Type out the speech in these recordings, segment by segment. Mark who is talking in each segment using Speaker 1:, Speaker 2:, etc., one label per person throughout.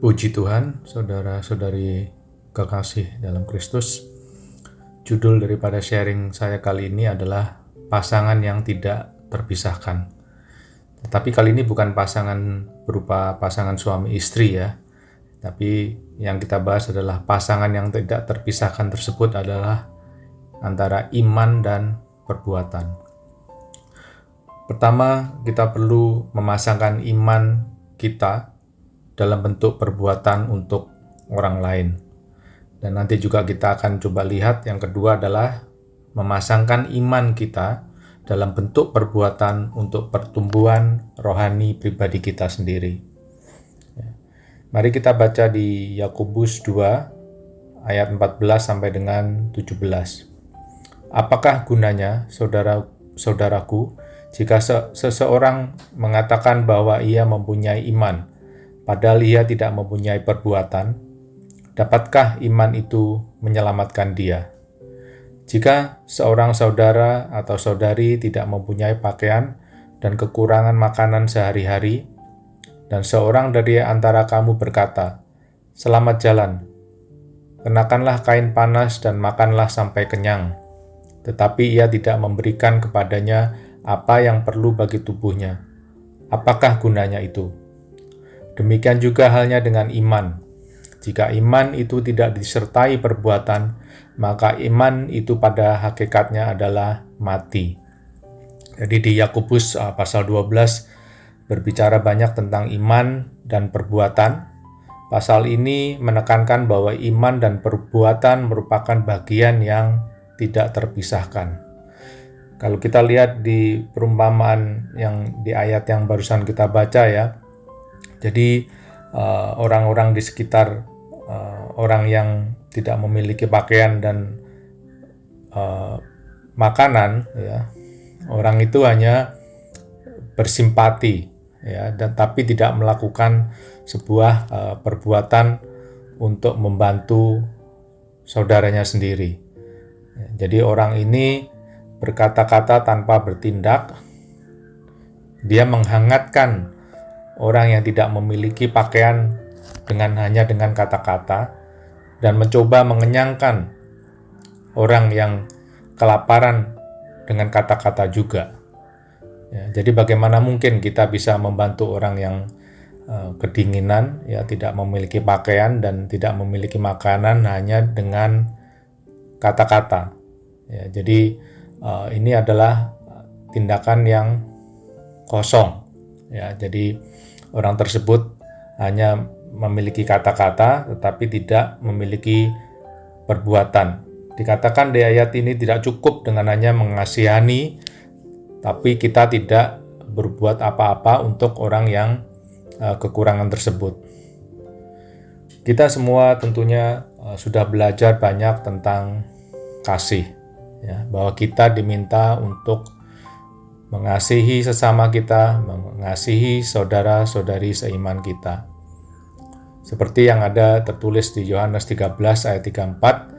Speaker 1: Puji Tuhan, saudara-saudari kekasih dalam Kristus. Judul daripada sharing saya kali ini adalah pasangan yang tidak terpisahkan. Tetapi kali ini bukan pasangan berupa pasangan suami istri ya. Tapi yang kita bahas adalah pasangan yang tidak terpisahkan tersebut adalah antara iman dan perbuatan. Pertama, kita perlu memasangkan iman kita dalam bentuk perbuatan untuk orang lain. Dan nanti juga kita akan coba lihat yang kedua adalah memasangkan iman kita dalam bentuk perbuatan untuk pertumbuhan rohani pribadi kita sendiri. Mari kita baca di Yakobus 2 ayat 14 sampai dengan 17. Apakah gunanya, saudaraku, jika seseorang mengatakan bahwa ia mempunyai iman, padahal ia tidak mempunyai perbuatan? Dapatkah iman itu menyelamatkan dia? Jika seorang saudara atau saudari tidak mempunyai pakaian dan kekurangan makanan sehari-hari, dan seorang dari antara kamu berkata, "Selamat jalan, kenakanlah kain panas dan makanlah sampai kenyang," tetapi ia tidak memberikan kepadanya apa yang perlu bagi tubuhnya, apakah gunanya itu? Demikian juga halnya dengan iman. Jika iman itu tidak disertai perbuatan, maka iman itu pada hakikatnya adalah mati. Jadi di Yakobus pasal 12 berbicara banyak tentang iman dan perbuatan. Pasal ini menekankan bahwa iman dan perbuatan merupakan bagian yang tidak terpisahkan. Kalau kita lihat di perumpamaan yang di ayat yang barusan kita baca ya, jadi orang-orang di sekitar orang yang tidak memiliki pakaian dan makanan, ya, orang itu hanya bersimpati, ya, dan tapi tidak melakukan sebuah perbuatan untuk membantu saudaranya sendiri. Jadi orang ini berkata-kata tanpa bertindak, dia menghangatkan orang yang tidak memiliki pakaian hanya dengan kata-kata dan mencoba mengenyangkan orang yang kelaparan dengan kata-kata juga. Ya, jadi bagaimana mungkin kita bisa membantu orang yang kedinginan, ya, tidak memiliki pakaian dan tidak memiliki makanan hanya dengan kata-kata. Ya, jadi ini adalah tindakan yang kosong. Ya, jadi orang tersebut hanya memiliki kata-kata tetapi tidak memiliki perbuatan. Dikatakan di ayat ini tidak cukup dengan hanya mengasihani, tapi kita tidak berbuat apa-apa untuk orang yang kekurangan tersebut. Kita semua tentunya sudah belajar banyak tentang kasih, ya, bahwa kita diminta untuk mengasihi sesama kita, mengasihi saudara-saudari seiman kita. Seperti yang ada tertulis di Yohanes 13 ayat 34,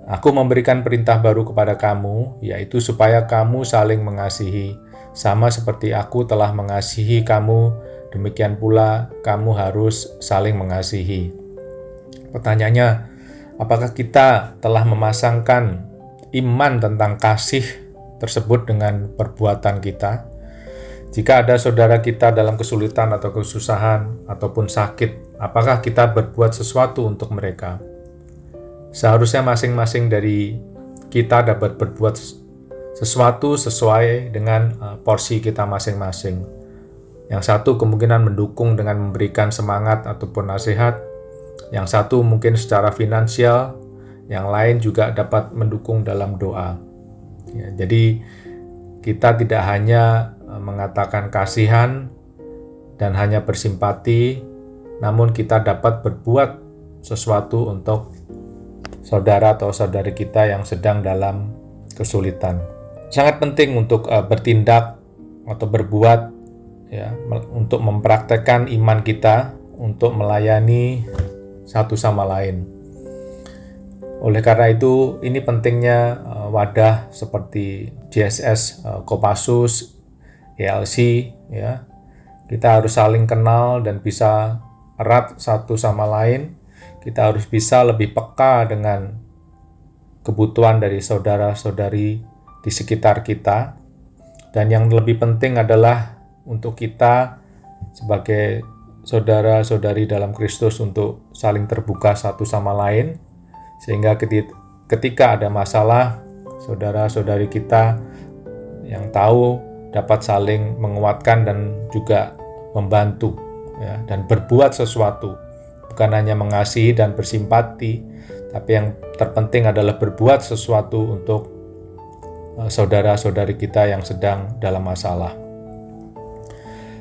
Speaker 1: "Aku memberikan perintah baru kepada kamu, yaitu supaya kamu saling mengasihi, sama seperti aku telah mengasihi kamu, demikian pula kamu harus saling mengasihi." Pertanyaannya, apakah kita telah memasangkan iman tentang kasih tersebut dengan perbuatan kita? Jika ada saudara kita dalam kesulitan atau kesusahan ataupun sakit, apakah kita berbuat sesuatu untuk mereka? Seharusnya masing-masing dari kita dapat berbuat sesuatu sesuai dengan porsi kita masing-masing. Yang satu kemungkinan mendukung dengan memberikan semangat ataupun nasihat, yang satu mungkin secara finansial, yang lain juga dapat mendukung dalam doa. Ya, jadi kita tidak hanya mengatakan kasihan dan hanya bersimpati, namun kita dapat berbuat sesuatu untuk saudara atau saudari kita yang sedang dalam kesulitan. Sangat penting untuk bertindak atau berbuat, ya, untuk mempraktekkan iman kita untuk melayani satu sama lain. Oleh karena itu, ini pentingnya wadah seperti JSS, Kopassus, ELC, ya. Kita harus saling kenal dan bisa erat satu sama lain. Kita harus bisa lebih peka dengan kebutuhan dari saudara-saudari di sekitar kita. Dan yang lebih penting adalah untuk kita sebagai saudara-saudari dalam Kristus untuk saling terbuka satu sama lain, sehingga ketika ada masalah, saudara-saudari kita yang tahu dapat saling menguatkan dan juga membantu, ya, dan berbuat sesuatu. Bukan hanya mengasihi dan bersimpati, tapi yang terpenting adalah berbuat sesuatu untuk saudara-saudari kita yang sedang dalam masalah.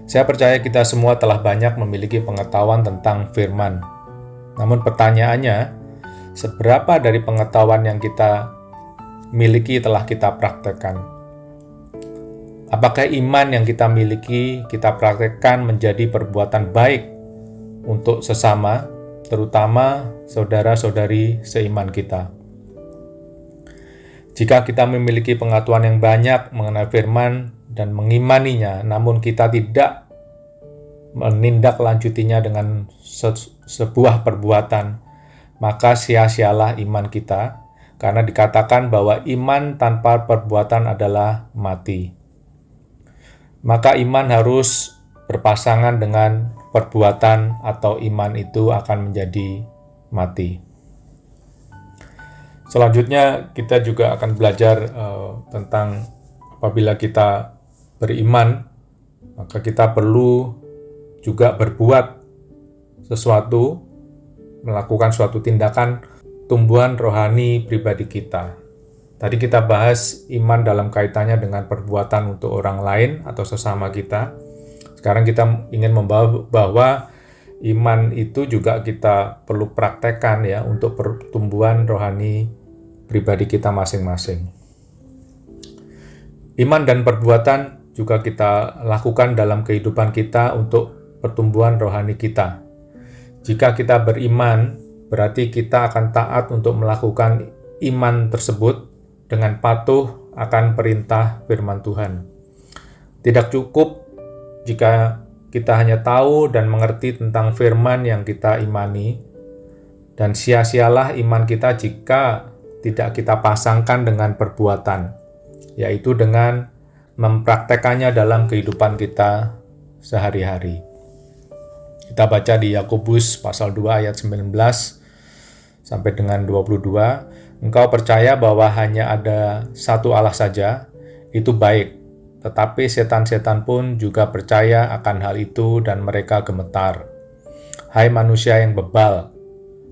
Speaker 1: Saya percaya kita semua telah banyak memiliki pengetahuan tentang firman. Namun pertanyaannya, seberapa dari pengetahuan yang kita miliki telah kita praktekkan? Apakah iman yang kita miliki kita praktekkan menjadi perbuatan baik untuk sesama, terutama saudara-saudari seiman kita? Jika kita memiliki pengetahuan yang banyak mengenai firman dan mengimaninya, namun kita tidak menindaklanjutinya dengan sebuah perbuatan, maka sia-sialah iman kita, karena dikatakan bahwa iman tanpa perbuatan adalah mati. Maka iman harus berpasangan dengan perbuatan, atau iman itu akan menjadi mati. Selanjutnya kita juga akan belajar tentang apabila kita beriman, maka kita perlu juga berbuat sesuatu, melakukan suatu tindakan tumbuhan rohani pribadi kita. Tadi kita bahas iman dalam kaitannya dengan perbuatan untuk orang lain atau sesama kita. Sekarang kita ingin membawa bahwa iman itu juga kita perlu praktekkan, ya, untuk pertumbuhan rohani pribadi kita masing-masing. Iman dan perbuatan juga kita lakukan dalam kehidupan kita untuk pertumbuhan rohani kita. Jika kita beriman, berarti kita akan taat untuk melakukan iman tersebut dengan patuh akan perintah firman Tuhan. Tidak cukup jika kita hanya tahu dan mengerti tentang firman yang kita imani, dan sia-sialah iman kita jika tidak kita pasangkan dengan perbuatan, yaitu dengan mempraktekannya dalam kehidupan kita sehari-hari. Kita baca di Yakobus pasal 2 ayat 19 sampai dengan 22, engkau percaya bahwa hanya ada satu Allah saja, itu baik. Tetapi setan-setan pun juga percaya akan hal itu dan mereka gemetar. Hai manusia yang bebal,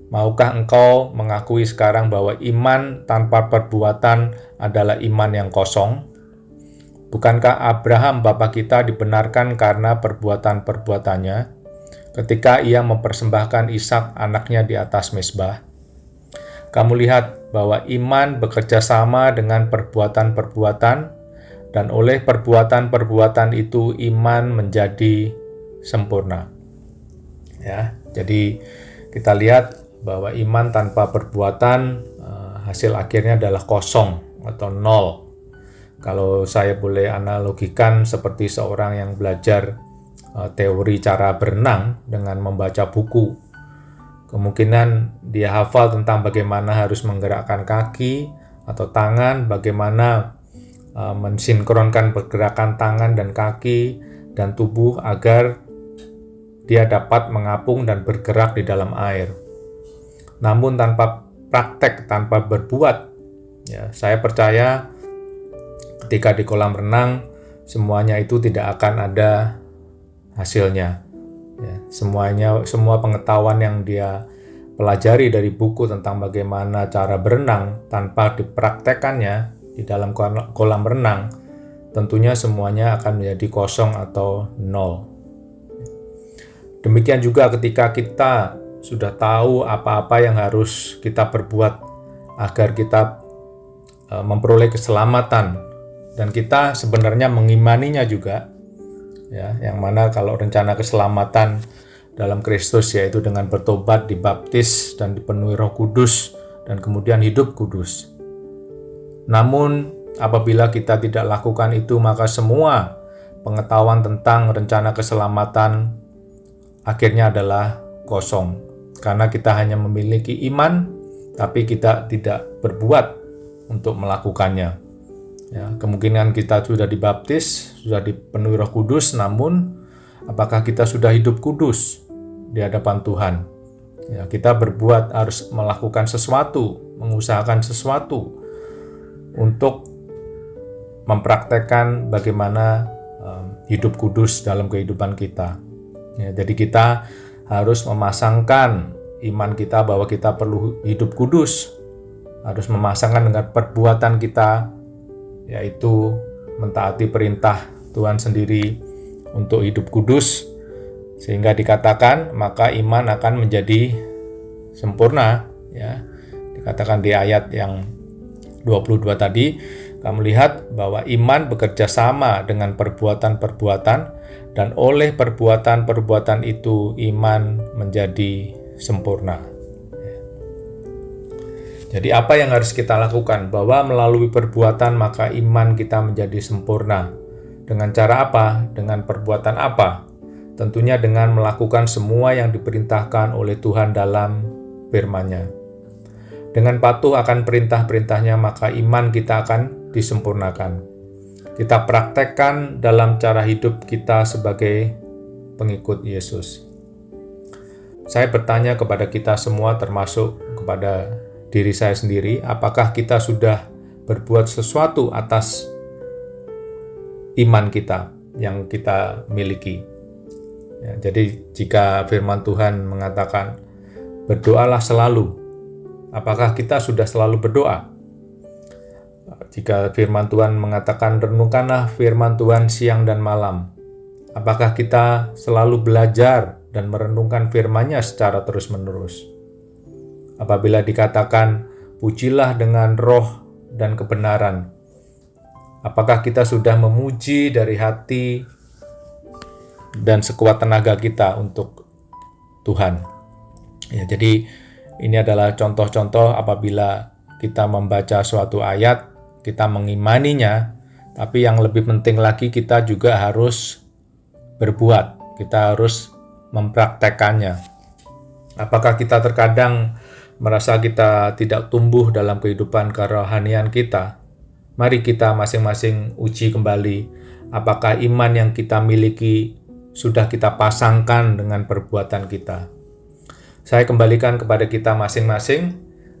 Speaker 1: maukah engkau mengakui sekarang bahwa iman tanpa perbuatan adalah iman yang kosong? Bukankah Abraham bapa kita dibenarkan karena perbuatan-perbuatannya ketika ia mempersembahkan Ishak anaknya di atas mezbah? Kamu lihat bahwa iman bekerja sama dengan perbuatan-perbuatan, dan oleh perbuatan-perbuatan itu iman menjadi sempurna. Ya, jadi kita lihat bahwa iman tanpa perbuatan hasil akhirnya adalah kosong atau nol. Kalau saya boleh analogikan seperti seorang yang belajar teori cara berenang dengan membaca buku. Kemungkinan dia hafal tentang bagaimana harus menggerakkan kaki atau tangan, bagaimana mensinkronkan pergerakan tangan dan kaki dan tubuh agar dia dapat mengapung dan bergerak di dalam air. Namun tanpa praktek, tanpa berbuat, ya, saya percaya ketika di kolam renang semuanya itu tidak akan ada hasilnya. Ya, semua pengetahuan yang dia pelajari dari buku tentang bagaimana cara berenang tanpa dipraktekannya di dalam kolam renang, tentunya semuanya akan menjadi kosong atau nol. Demikian juga ketika kita sudah tahu apa-apa yang harus kita perbuat agar kita memperoleh keselamatan, dan kita sebenarnya mengimaninya juga, ya, yang mana kalau rencana keselamatan dalam Kristus yaitu dengan bertobat, dibaptis, dan dipenuhi Roh Kudus, dan kemudian hidup kudus. Namun, apabila kita tidak lakukan itu, maka semua pengetahuan tentang rencana keselamatan akhirnya adalah kosong, karena kita hanya memiliki iman, tapi kita tidak berbuat untuk melakukannya. Ya, kemungkinan kita sudah dibaptis, sudah dipenuhi Roh Kudus, namun apakah kita sudah hidup kudus di hadapan Tuhan? Ya, kita berbuat, harus melakukan sesuatu, mengusahakan sesuatu untuk mempraktekkan bagaimana hidup kudus dalam kehidupan kita. Ya, jadi kita harus memasangkan iman kita bahwa kita perlu hidup kudus, harus memasangkan dengan perbuatan kita, yaitu mentaati perintah Tuhan sendiri untuk hidup kudus, sehingga dikatakan maka iman akan menjadi sempurna. Ya, dikatakan di ayat yang 22 tadi, kamu lihat bahwa iman bekerja sama dengan perbuatan-perbuatan, dan oleh perbuatan-perbuatan itu iman menjadi sempurna. Jadi apa yang harus kita lakukan? Bahwa melalui perbuatan maka iman kita menjadi sempurna. Dengan cara apa? Dengan perbuatan apa? Tentunya dengan melakukan semua yang diperintahkan oleh Tuhan dalam firman-Nya. Dengan patuh akan perintah-perintahnya, maka iman kita akan disempurnakan. Kita praktekkan dalam cara hidup kita sebagai pengikut Yesus. Saya bertanya kepada kita semua, termasuk kepada diri saya sendiri, apakah kita sudah berbuat sesuatu atas iman kita yang kita miliki? Ya, jadi jika firman Tuhan mengatakan, berdoalah selalu, apakah kita sudah selalu berdoa? Jika firman Tuhan mengatakan renungkanlah firman Tuhan siang dan malam, apakah kita selalu belajar dan merenungkan firman-Nya secara terus-menerus? Apabila dikatakan pujilah dengan roh dan kebenaran, apakah kita sudah memuji dari hati dan sekuat tenaga kita untuk Tuhan? Ya, jadi ini adalah contoh-contoh apabila kita membaca suatu ayat, kita mengimaninya, tapi yang lebih penting lagi kita juga harus berbuat, kita harus mempraktekannya. Apakah kita terkadang merasa kita tidak tumbuh dalam kehidupan kerohanian kita? Mari kita masing-masing uji kembali, apakah iman yang kita miliki sudah kita pasangkan dengan perbuatan kita. Saya kembalikan kepada kita masing-masing,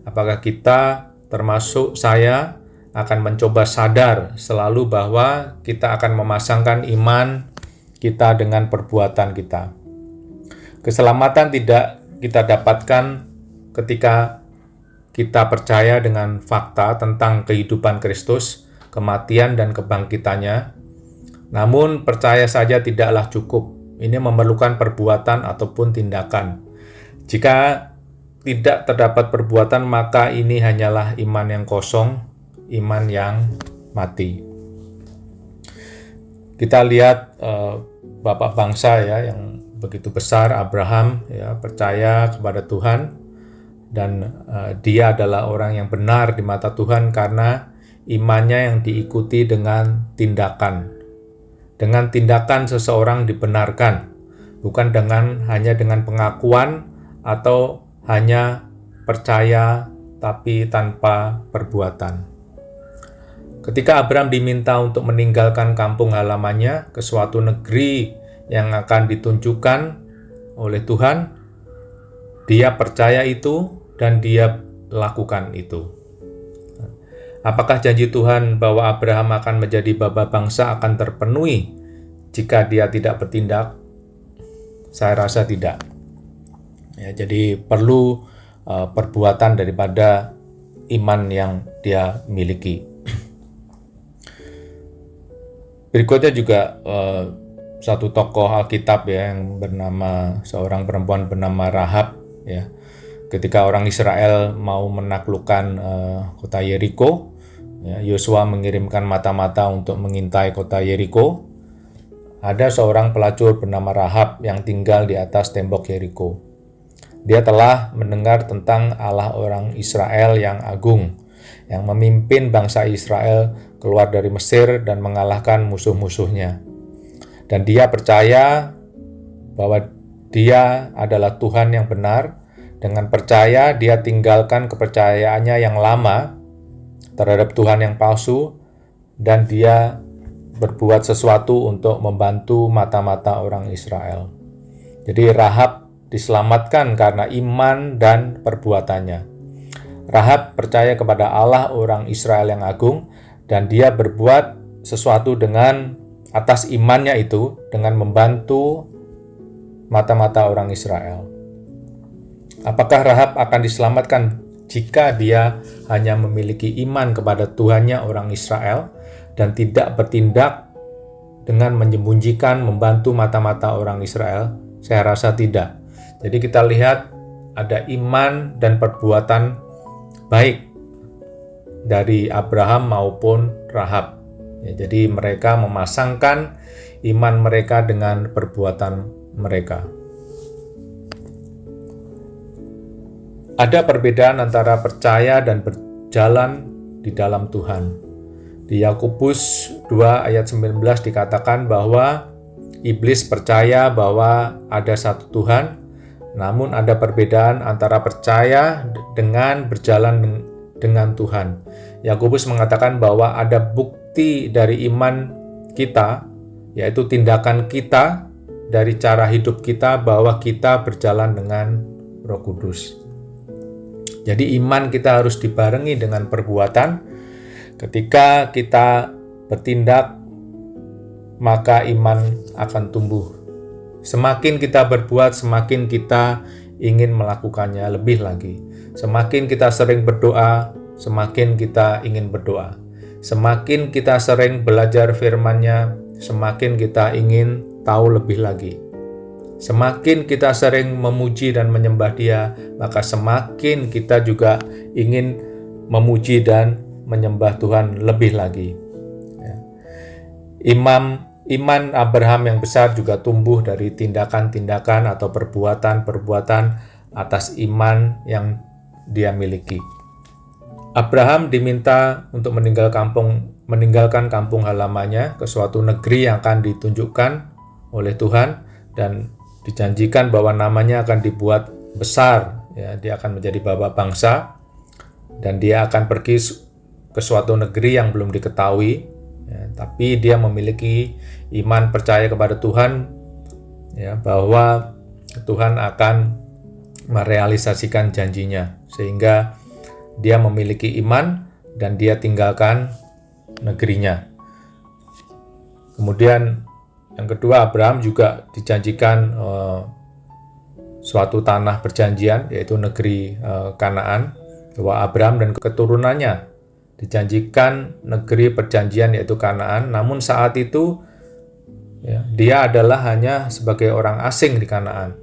Speaker 1: apakah kita, termasuk saya, akan mencoba sadar selalu bahwa kita akan memasangkan iman kita dengan perbuatan kita. Keselamatan tidak kita dapatkan ketika kita percaya dengan fakta tentang kehidupan Kristus, kematian dan kebangkitannya. Namun percaya saja tidaklah cukup. Ini memerlukan perbuatan ataupun tindakan. Jika tidak terdapat perbuatan, maka ini hanyalah iman yang kosong, iman yang mati. Kita lihat bapak bangsa ya yang begitu besar, Abraham, ya, percaya kepada Tuhan, dan dia adalah orang yang benar di mata Tuhan karena imannya yang diikuti dengan tindakan. Dengan tindakan seseorang dibenarkan, bukan hanya dengan pengakuan atau hanya percaya tapi tanpa perbuatan. Ketika Abraham diminta untuk meninggalkan kampung halamannya ke suatu negeri yang akan ditunjukkan oleh Tuhan, dia percaya itu dan dia lakukan itu. Apakah janji Tuhan bahwa Abraham akan menjadi bapa bangsa akan terpenuhi jika dia tidak bertindak? Saya rasa tidak. Ya, jadi perlu perbuatan daripada iman yang dia miliki. Berikutnya juga satu tokoh Alkitab ya yang bernama, seorang perempuan bernama Rahab ya. Ketika orang Israel mau menaklukkan kota Yeriko, Yosua mengirimkan mata-mata untuk mengintai kota Yeriko. Ada seorang pelacur bernama Rahab yang tinggal di atas tembok Yeriko. Dia telah mendengar tentang Allah orang Israel yang agung, yang memimpin bangsa Israel keluar dari Mesir dan mengalahkan musuh-musuhnya. Dan dia percaya bahwa Dia adalah Tuhan yang benar. Dengan percaya, dia tinggalkan kepercayaannya yang lama terhadap Tuhan yang palsu, dan dia berbuat sesuatu untuk membantu mata-mata orang Israel. Jadi Rahab diselamatkan karena iman dan perbuatannya. Rahab percaya kepada Allah orang Israel yang agung, dan dia berbuat sesuatu dengan atas imannya itu dengan membantu mata-mata orang Israel. Apakah Rahab akan diselamatkan jika dia hanya memiliki iman kepada Tuhannya orang Israel dan tidak bertindak dengan menyembunyikan, membantu mata-mata orang Israel? Saya rasa tidak. Jadi kita lihat ada iman dan perbuatan baik dari Abraham maupun Rahab. Jadi mereka memasangkan iman mereka dengan perbuatan mereka. Ada perbedaan antara percaya dan berjalan di dalam Tuhan. Di Yakobus 2 ayat 19 dikatakan bahwa iblis percaya bahwa ada satu Tuhan, namun ada perbedaan antara percaya dengan berjalan dengan Tuhan. Yakobus mengatakan bahwa ada bukti dari iman kita, yaitu tindakan kita dari cara hidup kita bahwa kita berjalan dengan Roh Kudus. Jadi iman kita harus dibarengi dengan perbuatan. Ketika kita bertindak, maka iman akan tumbuh. Semakin kita berbuat, semakin kita ingin melakukannya lebih lagi. Semakin kita sering berdoa, semakin kita ingin berdoa. Semakin kita sering belajar firman-Nya, semakin kita ingin tahu lebih lagi. Semakin kita sering memuji dan menyembah Dia, maka semakin kita juga ingin memuji dan menyembah Tuhan lebih lagi. Iman Abraham yang besar juga tumbuh dari tindakan-tindakan atau perbuatan-perbuatan atas iman yang dia miliki. Abraham diminta untuk meninggalkan kampung halamannya ke suatu negeri yang akan ditunjukkan oleh Tuhan, dan dijanjikan bahwa namanya akan dibuat besar, dia akan menjadi bapa bangsa, dan dia akan pergi ke suatu negeri yang belum diketahui, tapi dia memiliki iman percaya kepada Tuhan, bahwa Tuhan akan merealisasikan janjinya, sehingga dia memiliki iman dan dia tinggalkan negerinya. Kemudian yang kedua, Abraham juga dijanjikan suatu tanah perjanjian, yaitu negeri Kanaan, bahwa Abraham dan keturunannya dijanjikan negeri perjanjian yaitu Kanaan. Namun saat itu dia adalah hanya sebagai orang asing di Kanaan.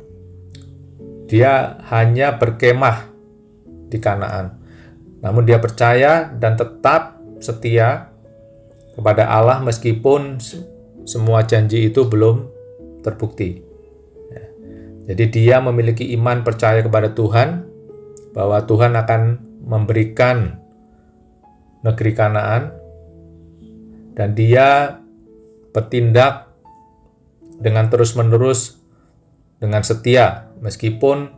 Speaker 1: Dia hanya berkemah di Kanaan. Namun dia percaya dan tetap setia kepada Allah meskipun semua janji itu belum terbukti. Jadi dia memiliki iman percaya kepada Tuhan bahwa Tuhan akan memberikan negeri Kanaan, dan dia bertindak dengan terus-menerus dengan setia meskipun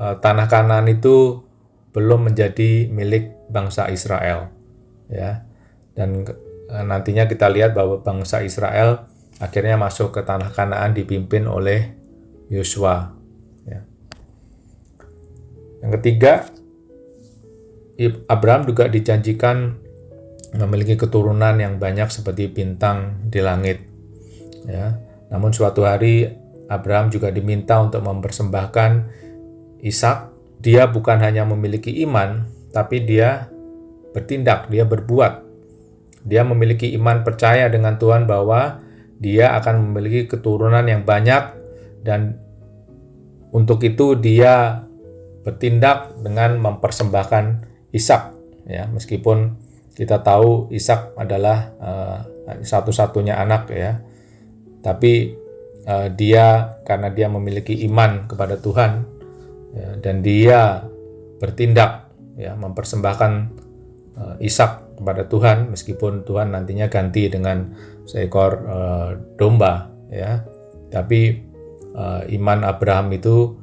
Speaker 1: tanah Kanaan itu belum menjadi milik bangsa Israel. Dan nantinya kita lihat bahwa bangsa Israel akhirnya masuk ke tanah Kanaan dipimpin oleh Yosua. Yang ketiga, Abraham juga dijanjikan memiliki keturunan yang banyak seperti bintang di langit. Namun suatu hari Abraham juga diminta untuk mempersembahkan Ishak. Dia bukan hanya memiliki iman, tapi dia bertindak, dia berbuat. Dia memiliki iman percaya dengan Tuhan bahwa dia akan memiliki keturunan yang banyak, dan untuk itu dia bertindak dengan mempersembahkan Ishak. Meskipun kita tahu Ishak adalah satu-satunya anak, tapi dia karena dia memiliki iman kepada Tuhan, dan dia bertindak mempersembahkan Ishak kepada Tuhan, meskipun Tuhan nantinya ganti dengan seekor domba, tapi iman Abraham itu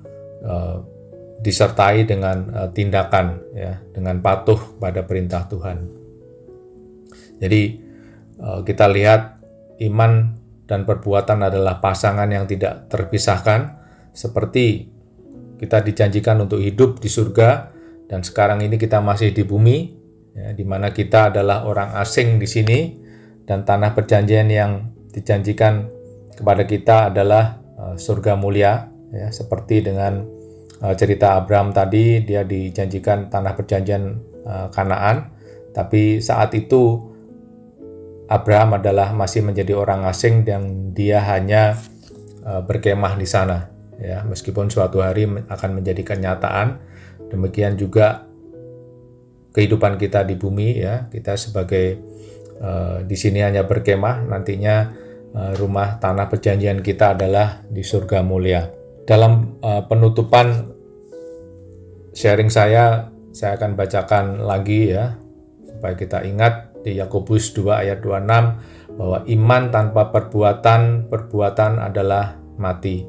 Speaker 1: disertai dengan tindakan, ya, dengan patuh pada perintah Tuhan. Jadi kita lihat iman dan perbuatan adalah pasangan yang tidak terpisahkan, seperti kita dijanjikan untuk hidup di surga dan sekarang ini kita masih di bumi, ya, di mana kita adalah orang asing di sini, dan tanah perjanjian yang dijanjikan kepada kita adalah surga mulia, ya, seperti dengan cerita Abraham tadi, dia dijanjikan tanah perjanjian Kanaan, tapi saat itu Abraham adalah masih menjadi orang asing dan dia hanya berkemah di sana, ya, meskipun suatu hari akan menjadi kenyataan. Demikian juga kehidupan kita di bumi, ya, kita sebagai di sini hanya berkemah, nantinya rumah tanah perjanjian kita adalah di surga mulia. Dalam penutupan sharing saya akan bacakan lagi, ya, supaya kita ingat di Yakobus 2 ayat 26 bahwa iman tanpa perbuatan adalah mati.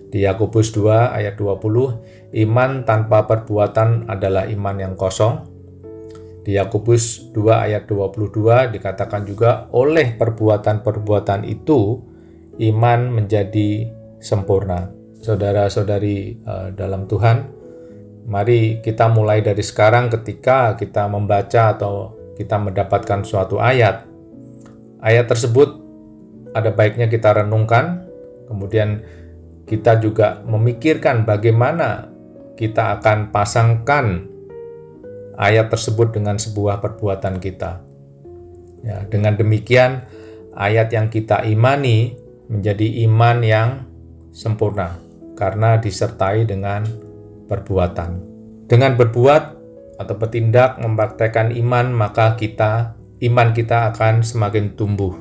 Speaker 1: Di Yakobus 2 ayat 20, iman tanpa perbuatan adalah iman yang kosong. Di Yakobus 2 ayat 22 dikatakan juga, oleh perbuatan-perbuatan itu iman menjadi sempurna. Saudara-saudari dalam Tuhan, mari kita mulai dari sekarang ketika kita membaca atau kita mendapatkan suatu ayat tersebut ada baiknya kita renungkan, kemudian kita juga memikirkan bagaimana kita akan pasangkan ayat tersebut dengan sebuah perbuatan kita. Ya, dengan demikian ayat yang kita imani menjadi iman yang sempurna karena disertai dengan perbuatan. Dengan berbuat atau bertindak mempraktekkan iman, maka iman kita akan semakin tumbuh.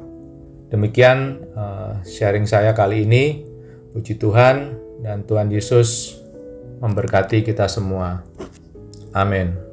Speaker 1: Demikian sharing saya kali ini. Puji Tuhan, dan Tuhan Yesus memberkati kita semua. Amin.